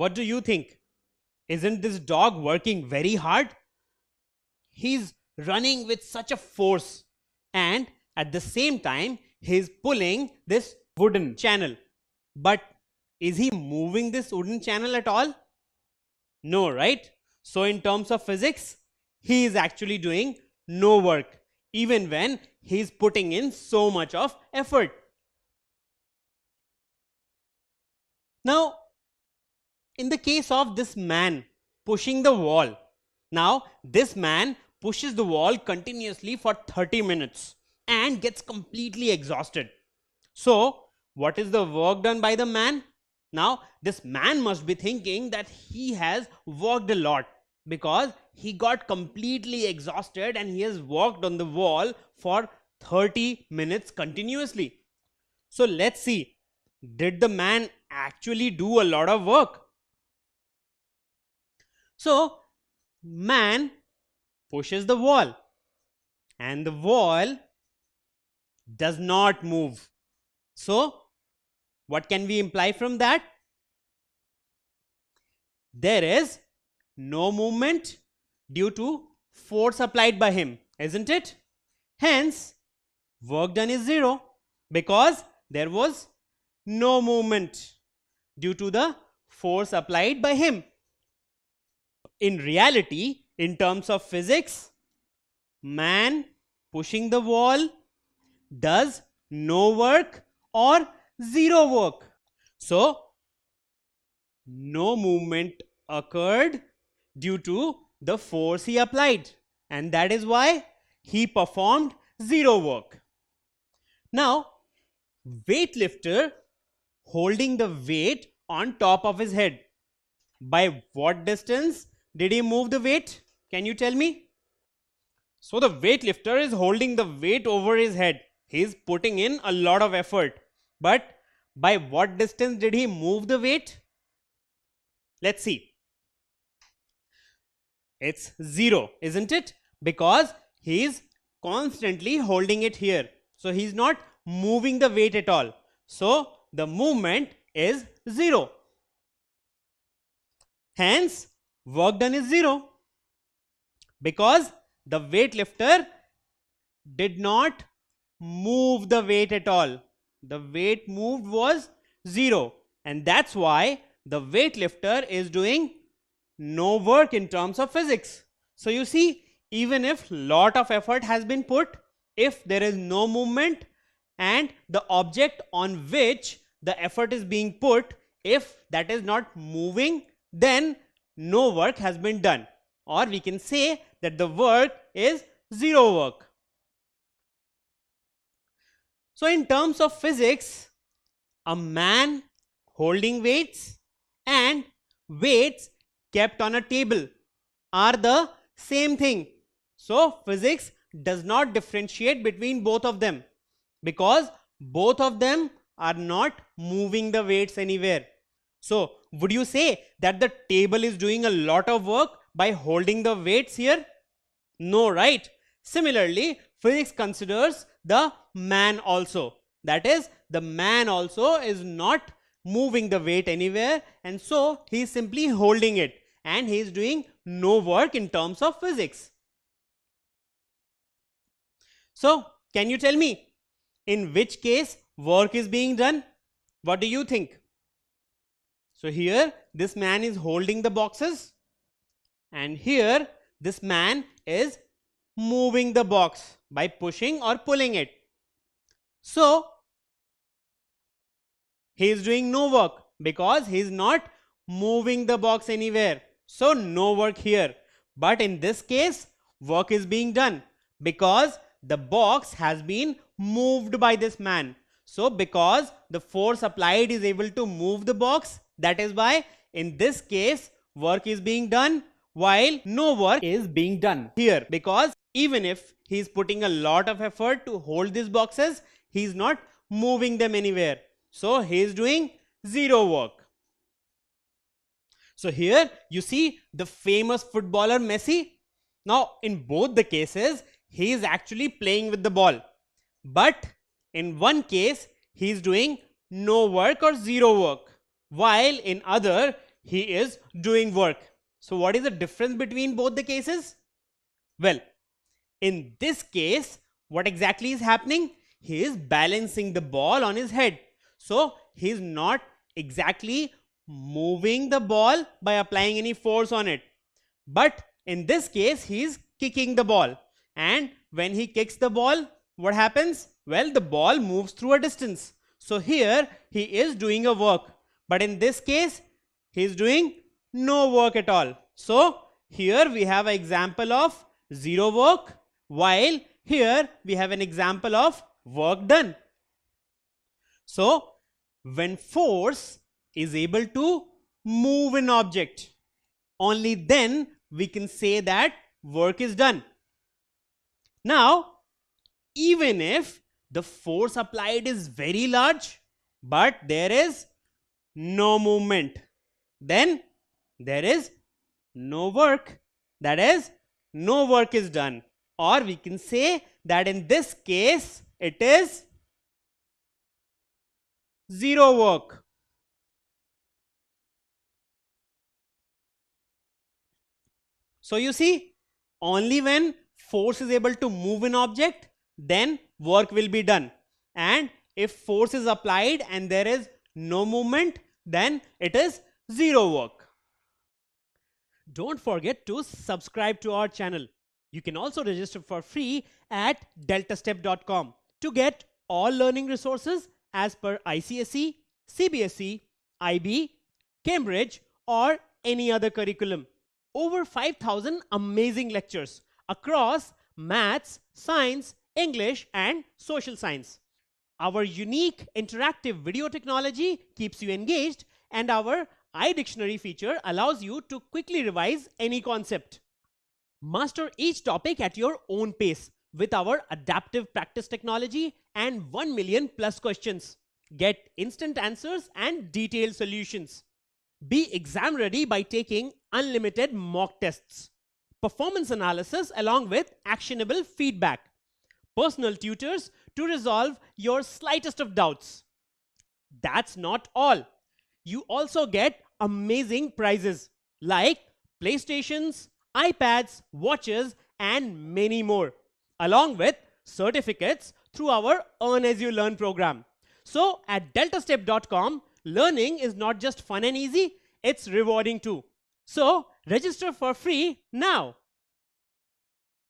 What do you think? Isn't this dog working very hard? He's running with such a force, and at the same time he's pulling this wooden channel. But is he moving this wooden channel at all? No, right? So in terms of physics, he is actually doing no work, even when he's putting in so much of effort. Now, in the case of this man pushing the wall, now this man pushes the wall continuously for 30 minutes and gets completely exhausted. So, what is the work done by the man? Now, this man must be thinking that he has worked a lot because he got completely exhausted and he has worked on the wall for 30 minutes continuously. So, let's see, did the man actually do a lot of work? So, man pushes the wall and the wall does not move. So, what can we imply from that? There is no movement due to force applied by him, isn't it? Hence, work done is 0 because there was no movement due to the force applied by him. In reality, in terms of physics, man pushing the wall does no work or 0 work. So, no movement occurred due to the force he applied, and that is why he performed 0 work. Now, weightlifter holding the weight on top of his head. By what distance did he move the weight? Can you tell me? So the weightlifter is holding the weight over his head. He is putting in a lot of effort. But by what distance did he move the weight? Let's see. It's 0, isn't it? Because he is constantly holding it here. So he is not moving the weight at all. So the movement is 0. Hence, work done is 0 because the weightlifter did not move the weight at all. The weight moved was 0, and that's why the weightlifter is doing no work in terms of physics. So you see, even if lot of effort has been put, if there is no movement and the object on which the effort is being put, if that is not moving, then no work has been done, or we can say that the work is 0 work. So in terms of physics, a man holding weights and weights kept on a table are the same thing. So physics does not differentiate between both of them because both of them are not moving the weights anywhere. So would you say that the table is doing a lot of work by holding the weights here? No, right? Similarly, physics considers the man also. That is, the man also is not moving the weight anywhere, and so he is simply holding it and he is doing no work in terms of physics. So, can you tell me in which case work is being done? What do you think? So here this man is holding the boxes and here this man is moving the box by pushing or pulling it. So he is doing no work because he is not moving the box anywhere. So no work here. But in this case, work is being done because the box has been moved by this man. So because the force applied is able to move the box, that is why in this case work is being done, while no work is being done here, because even if he is putting a lot of effort to hold these boxes, he is not moving them anywhere. So he is doing 0 work. So here you see the famous footballer Messi. Now in both the cases he is actually playing with the ball, but in one case he is doing no work or 0 work, while in other he is doing work. So what is the difference between both the cases? Well, in this case, what exactly is happening? He is balancing the ball on his head. So he is not exactly moving the ball by applying any force on it. But in this case, he is kicking the ball. And when he kicks the ball, what happens? Well, the ball moves through a distance. So here he is doing a work. But in this case, he is doing no work at all. So here we have an example of zero work, while here we have an example of work done. So when force is able to move an object, only then we can say that work is done. Now, even if the force applied is very large, but there is no movement, then there is no work. That is, no work is done. Or we can say that in this case, it is zero work. So you see, only when force is able to move an object, then work will be done. And if force is applied and there is no movement, then it is zero work. Don't forget to subscribe to our channel. You can also register for free at deltastep.com to get all learning resources as per ICSE, CBSE, IB, Cambridge, or any other curriculum. Over 5,000 amazing lectures across maths, science, English, and social science. Our unique interactive video technology keeps you engaged, and our iDictionary feature allows you to quickly revise any concept. Master each topic at your own pace with our adaptive practice technology and 1 million plus questions. Get instant answers and detailed solutions. Be exam ready by taking unlimited mock tests, performance analysis along with actionable feedback, personal tutors to resolve your slightest of doubts. That's not all. You also get amazing prizes like PlayStations, iPads, watches, and many more, along with certificates through our Earn As You Learn program. So at deltastep.com, learning is not just fun and easy, it's rewarding too. So register for free now.